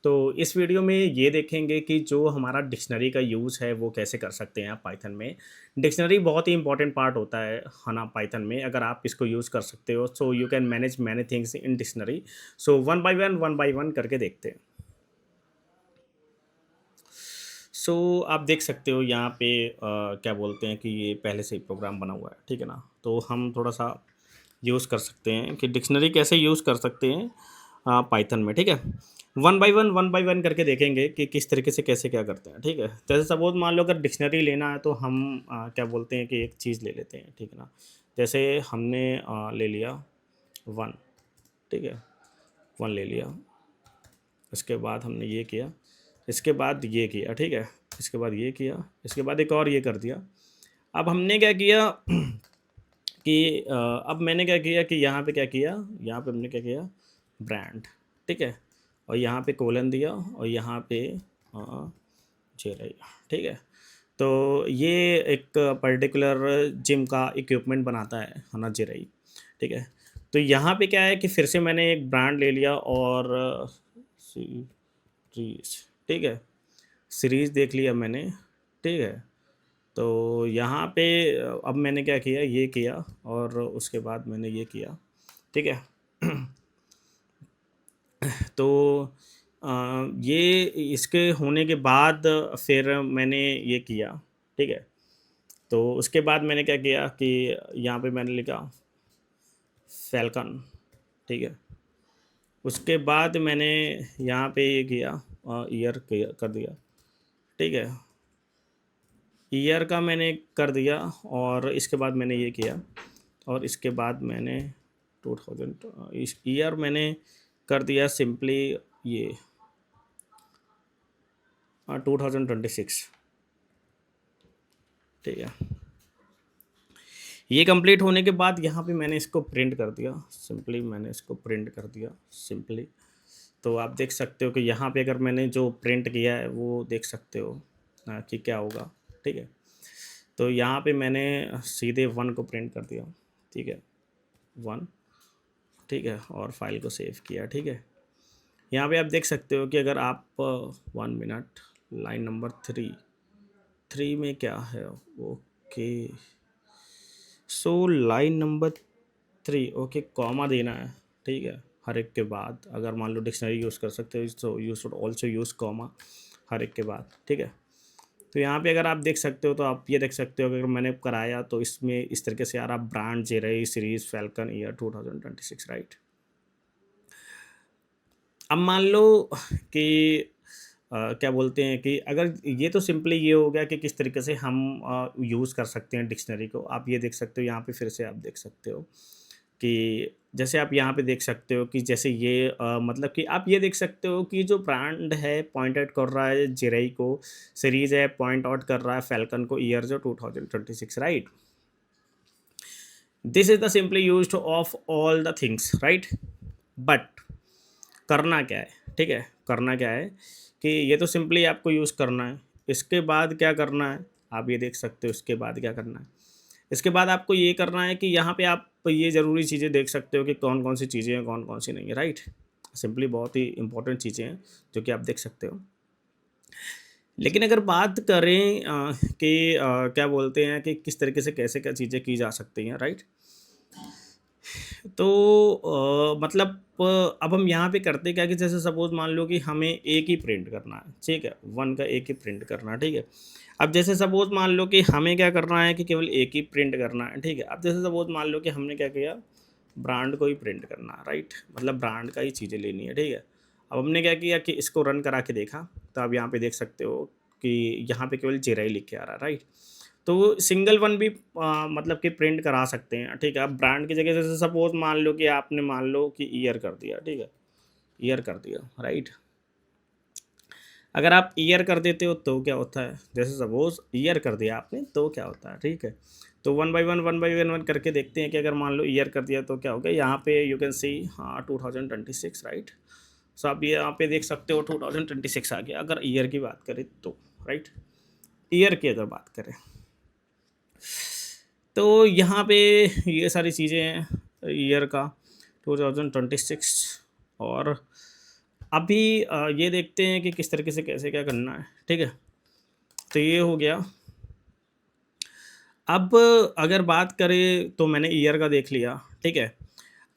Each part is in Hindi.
तो इस वीडियो में ये देखेंगे कि जो हमारा डिक्शनरी का यूज़ है वो कैसे कर सकते हैं आप पाइथन में। डिक्शनरी बहुत ही इंपॉर्टेंट पार्ट होता है ना पाइथन में। अगर आप इसको यूज़ कर सकते हो सो you can manage many things in dictionary. So one by one करके देखते हैं। सो आप देख सकते हो यहाँ पे क्या बोलते हैं कि ये पहले से ही प्रोग्राम बना हुआ है, ठीक है ना। तो हम थोड़ा सा यूज़ कर सकते हैं कि डिक्शनरी कैसे यूज़ कर सकते हैं पाइथन में, ठीक है। वन बाय वन करके देखेंगे कि किस तरीके से कैसे क्या करते हैं, ठीक है। जैसे सपोज मान लो अगर डिक्शनरी लेना है तो हम क्या बोलते हैं कि एक चीज़ ले लेते हैं, ठीक है ना। जैसे हमने ले लिया वन, ठीक है, वन ले लिया। इसके बाद हमने ये किया, इसके बाद ये किया, ठीक है, इसके बाद ये किया, इसके बाद एक और ये कर दिया। अब हमने क्या किया कि अब मैंने क्या किया कि यहाँ पे क्या किया, यहाँ पे हमने क्या किया, ब्रांड, ठीक है, और यहाँ पे कोलन दिया और यहाँ पे जे रही, ठीक है। तो ये एक पर्टिकुलर जिम का इक्विपमेंट बनाता है ना, जे रही, ठीक है। तो यहाँ पे क्या है कि फिर से मैंने एक ब्रांड ले लिया और सीरीज, ठीक है, सीरीज़ देख लिया मैंने, ठीक है। तो यहाँ पे अब मैंने क्या किया, ये किया और उसके बाद मैंने ये किया, ठीक है। तो ये इसके होने के बाद फिर मैंने ये किया, ठीक है। तो उसके बाद मैंने क्या किया कि यहाँ पे मैंने लिखा फैल्कन, ठीक है। उसके बाद मैंने यहाँ पे ये किया ईयर कर दिया, ठीक है, ईयर का मैंने कर दिया और इसके बाद मैंने ये किया और इसके बाद मैंने 2000 इस ईयर मैंने कर दिया सिंपली ये 2026, ठीक है। ये कंप्लीट होने के बाद यहाँ पे मैंने इसको प्रिंट कर दिया, सिंपली मैंने इसको प्रिंट कर दिया सिंपली। तो आप देख सकते हो कि यहाँ पे अगर मैंने जो प्रिंट किया है वो देख सकते हो कि क्या होगा, ठीक है। तो यहाँ पे मैंने सीधे वन को प्रिंट कर दिया, ठीक है, वन, ठीक है, और फाइल को सेव किया, ठीक है। यहाँ पे आप देख सकते हो कि अगर आप 1 मिनट, लाइन नंबर 3 में क्या है, okay, so line number 3, okay, comma देना है, ठीक है, हर एक के बाद। अगर मान लो डिक्शनरी यूज़ कर सकते हो तो you should also use comma हर एक के बाद, ठीक है। तो यहाँ पे अगर आप देख सकते हो तो आप ये देख सकते हो कि अगर मैंने कराया तो इसमें इस तरीके से आ रहा, ब्रांड जे रही, सीरीज फैल्कन, ईयर 2026, राइट। अब मान लो कि क्या बोलते हैं कि अगर ये तो सिंपली ये हो गया कि किस तरीके से हम यूज़ कर सकते हैं डिक्शनरी को। आप ये देख सकते हो, यहाँ पे फिर से आप देख सकते हो कि जैसे आप यहाँ पे देख सकते हो कि जैसे ये मतलब कि आप ये देख सकते हो कि जो ब्रांड है पॉइंट आउट कर रहा है जेरई को, सीरीज है पॉइंट आउट कर रहा है फैल्कन को, ईयर जो 2026, right. This is the simply use of all the things, right. But करना क्या है, ठीक है, करना क्या है कि ये तो सिंपली आपको यूज़ करना है। इसके बाद क्या करना है, आप ये देख सकते हो, इसके बाद क्या करना है। इसके बाद आपको ये करना है कि यहाँ पे आप ये ज़रूरी चीज़ें देख सकते हो कि कौन कौन सी चीज़ें हैं, कौन कौन सी नहीं है, राइट। सिंपली बहुत ही इंपॉर्टेंट चीज़ें हैं जो कि आप देख सकते हो। लेकिन अगर बात करें कि क्या बोलते हैं कि किस तरीके से कैसे क्या चीज़ें की जा सकती हैं, राइट। तो मतलब अब हम यहाँ पे करते क्या कि जैसे सपोज मान लो कि हमें एक ही प्रिंट करना है, ठीक है, वन का एक ही प्रिंट करना है, ठीक है। अब जैसे सपोज मान लो कि हमें क्या करना है कि केवल एक ही प्रिंट करना है, ठीक है। अब जैसे सपोज मान लो कि हमने क्या किया, ब्रांड को ही प्रिंट करना है, राइट, मतलब ब्रांड का ही चीज़ें लेनी है, ठीक है। अब हमने क्या किया कि इसको रन करा के देखा, तो आप यहाँ पे देख सकते हो कि यहाँ पे केवल जेराई लिख के आ रहा है, राइट। तो वो सिंगल वन भी मतलब कि प्रिंट करा सकते हैं, ठीक है। अब ब्रांड की जगह जैसे सपोज मान लो कि आपने मान लो कि ईयर कर दिया, ठीक है, ईयर कर दिया, राइट। अगर आप ईयर कर देते हो तो क्या होता है, जैसे सपोज ईयर कर दिया आपने तो क्या होता है, ठीक है। तो वन बाई वन करके देखते हैं कि अगर मान लो ईयर कर दिया तो क्या हो गया। यहाँ पे यू कैन सी 2026, राइट। सो आप ये यहाँ पे देख सकते हो 2026 आ गया। अगर ईयर की बात करें तो, राइट, ईयर की अगर बात करें तो यहाँ पे ये सारी चीज़ें हैं ईयर का 2026 और अभी ये देखते हैं कि किस तरीके से कैसे क्या करना है, ठीक है। तो ये हो गया। अब अगर बात करें तो मैंने ईयर का देख लिया, ठीक है।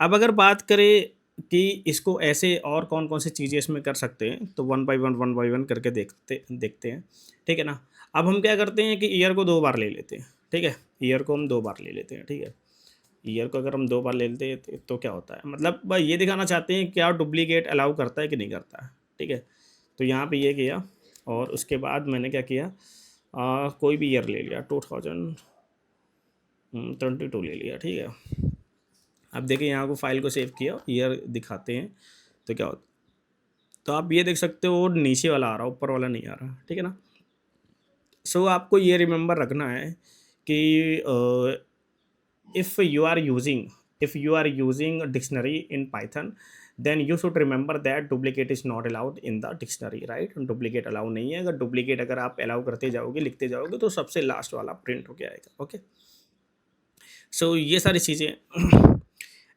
अब अगर बात करें कि इसको ऐसे और कौन-कौन सी चीज़ें इसमें कर सकते हैं, तो वन बाय वन करके देखते देखते हैं, ठीक है ना। अब हम क्या करते हैं कि ईयर को 2 बार ले लेते हैं, ठीक है। ईयर को हम 2 बार ले लेते हैं, ठीक है। ईयर को अगर हम 2 बार ले लेते हैं तो क्या होता है, मतलब ये दिखाना चाहते हैं क्या डुप्लीकेट अलाउ करता है कि नहीं करता है, ठीक है। तो यहाँ पे ये किया और उसके बाद मैंने क्या किया, कोई भी ईयर ले लिया, 2022 ले लिया, ठीक है। अब देखिए यहाँ को फाइल को सेव किया, ईयर दिखाते हैं तो क्या होता है। तो आप ये देख सकते हो नीचे वाला आ रहा, ऊपर वाला नहीं आ रहा, ठीक है ना। सो आपको ये रिमेंबर रखना है कि if you are using if you are using a dictionary in Python, then you should remember that duplicate is not allowed in the dictionary, right। Duplicate allow नहीं है। अगर डुप्लीकेट अगर आप अलाउ करते जाओगे, लिखते जाओगे, तो सबसे लास्ट वाला प्रिंट होके आएगा, ओके। सो ये सारी चीज़ें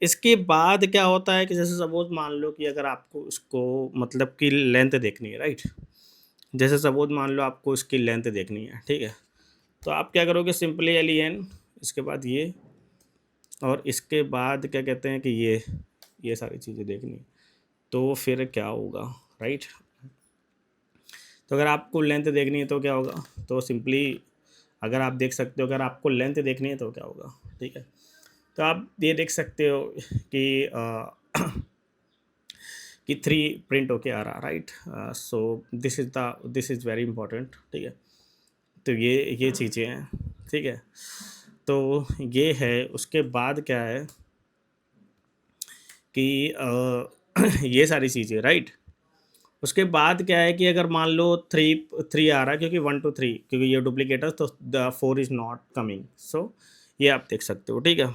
इसके बाद क्या होता है कि जैसे सपोज मान लो कि अगर आपको इसको मतलब कि लेंथ देखनी है, राइट। जैसे सपोज मान लो आपको इसकी लेंथ देखनी है, ठीक है। तो आप क्या करोगे, सिंपली LEN, इसके बाद ये, और इसके बाद क्या कहते हैं कि ये सारी चीज़ें देखनी है। तो फिर क्या होगा, राइट। तो अगर आपको लेंथ देखनी है तो क्या होगा, तो सिंपली अगर आप देख सकते हो, अगर आपको लेंथ देखनी है तो क्या होगा, ठीक है। तो आप ये देख सकते हो कि कि 3 प्रिंट होके आ रहा, right. So this is very important, ठीक है। तो ये चीज़ें हैं, ठीक है। तो ये है, उसके बाद क्या है कि ये सारी चीज़ें, राइट। उसके बाद क्या है कि अगर मान लो 3 आ रहा है, क्योंकि 1 to 3, क्योंकि ये डुप्लीकेट है, तो द 4 इज़ नॉट कमिंग। सो ये आप देख सकते हो, ठीक है।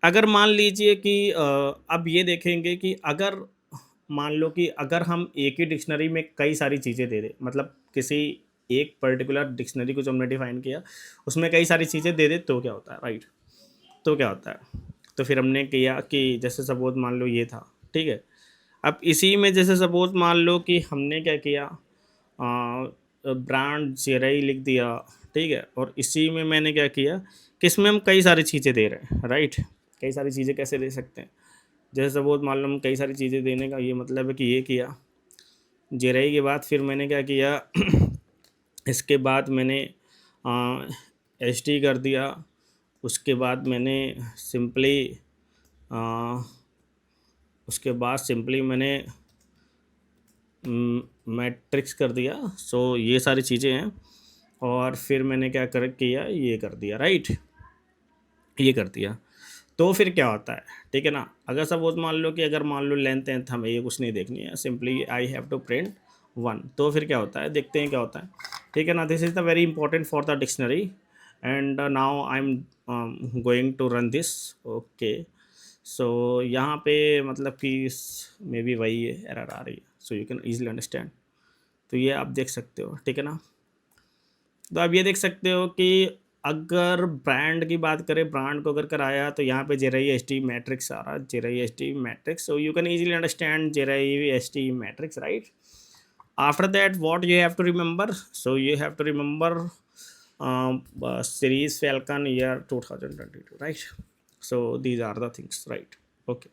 अगर मान लीजिए कि अब ये देखेंगे कि अगर मान लो कि अगर हम एक ही डिक्शनरी में कई सारी चीज़ें दे दें, मतलब किसी एक पर्टिकुलर डिक्शनरी को जो हमने डिफाइन किया उसमें कई सारी चीज़ें दे दे, तो क्या होता है, राइट। तो क्या होता है, तो फिर हमने किया कि जैसे सपोज मान लो ये था, ठीक है। अब इसी में जैसे सपोज मान लो कि हमने क्या किया, ब्रांड जेरई लिख दिया, ठीक है। और इसी में मैंने क्या किया कि इसमें हम कई सारी चीज़ें दे रहे हैं, राइट। कई सारी चीज़ें कैसे दे सकते हैं, जैसे सपोज मान लो हम कई सारी चीज़ें देने का ये मतलब है कि ये किया जेरई के बाद फिर मैंने क्या किया इसके बाद मैंने एच डी कर दिया। उसके बाद मैंने सिंपली उसके बाद सिंपली मैंने मैट्रिक्स कर दिया। सो ये सारी चीज़ें हैं। और फिर मैंने क्या किया, ये कर दिया, राइट। ये कर दिया। तो फिर क्या होता है, ठीक है ना। अगर सपोज मान लो कि अगर मान लो लेंथ हमें ये कुछ नहीं देखनी है, simply I have to print 1। तो फिर क्या होता है, देखते हैं क्या होता है, ठीक है ना। This is the very important for the dictionary and now I am going to run this, okay. So यहाँ पे मतलब कि मे बी वही एरर आ रही है, so you can easily understand. तो ये आप देख सकते हो, ठीक है ना। तो आप ये देख सकते हो कि अगर ब्रांड की बात करें, ब्रांड को अगर कराया तो यहाँ पे जेरई एस टी मैट्रिक्स आ रहा है, जेरई S T matrix. So you can easily understand जेरई S T matrix, right. After that what you have to remember, so you have to remember series falcon year 2022, right. So these are the things, right, okay.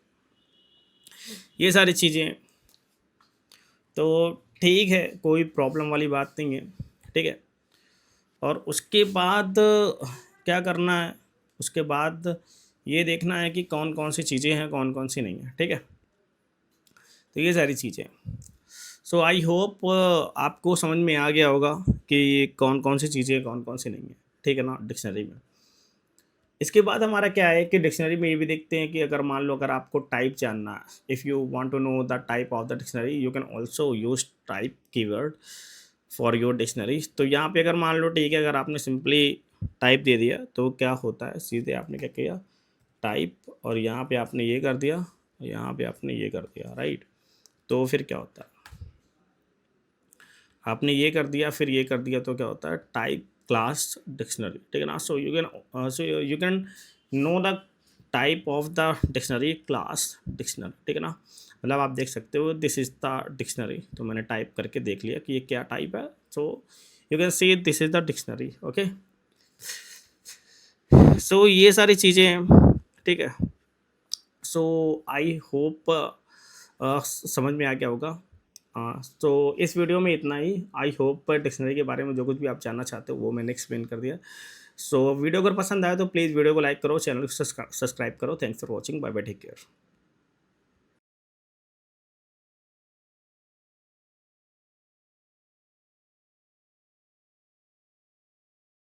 ये सारी चीज़ें तो ठीक है, कोई प्रॉब्लम वाली बात नहीं है, ठीक है। और उसके बाद क्या करना है, उसके बाद ये देखना है कि कौन कौन सी चीज़ें हैं, कौन कौन सी नहीं है, ठीक है। तो ये सारी चीज़ें। सो आई होप आपको समझ में आ गया होगा कि कौन कौन सी चीज़ें, कौन कौन सी नहीं है, ठीक है ना, डिक्शनरी में। इसके बाद हमारा क्या है कि डिक्शनरी में ये भी देखते हैं कि अगर मान लो अगर आपको टाइप जानना है, if you want to know the type of the dictionary, you can also use type keyword for your dictionary. तो यहाँ पे अगर मान लो, ठीक है, अगर आपने सिंपली टाइप दे दिया तो क्या होता है, सीधे आपने क्या किया, टाइप, और यहाँ पे आपने ये कर दिया, यहाँ पे आपने ये कर दिया, राइट। तो फिर क्या होता है, आपने ये कर दिया, फिर ये कर दिया, तो क्या होता है, टाइप क्लास डिक्शनरी, ठीक है ना। सो you can no the type of the dictionary class dictionary, ठीक है ना। मतलब आप देख सकते हो दिस इज़ द डिक्शनरी, तो मैंने टाइप करके देख लिया कि ये क्या टाइप है, so you can see this is the dictionary. Okay, so ये सारी चीज़ें हैं, ठीक है। सो आई होप समझ में आ गया होगा। तो इस वीडियो में इतना ही। आई होप डिक्शनरी के बारे में जो कुछ भी आप जानना चाहते हो वो मैंने एक्सप्लेन कर दिया। सो वीडियो अगर पसंद आया तो प्लीज़ वीडियो को लाइक करो, चैनल को सब्सक्राइब करो। Thanks for watching, bye bye, take care.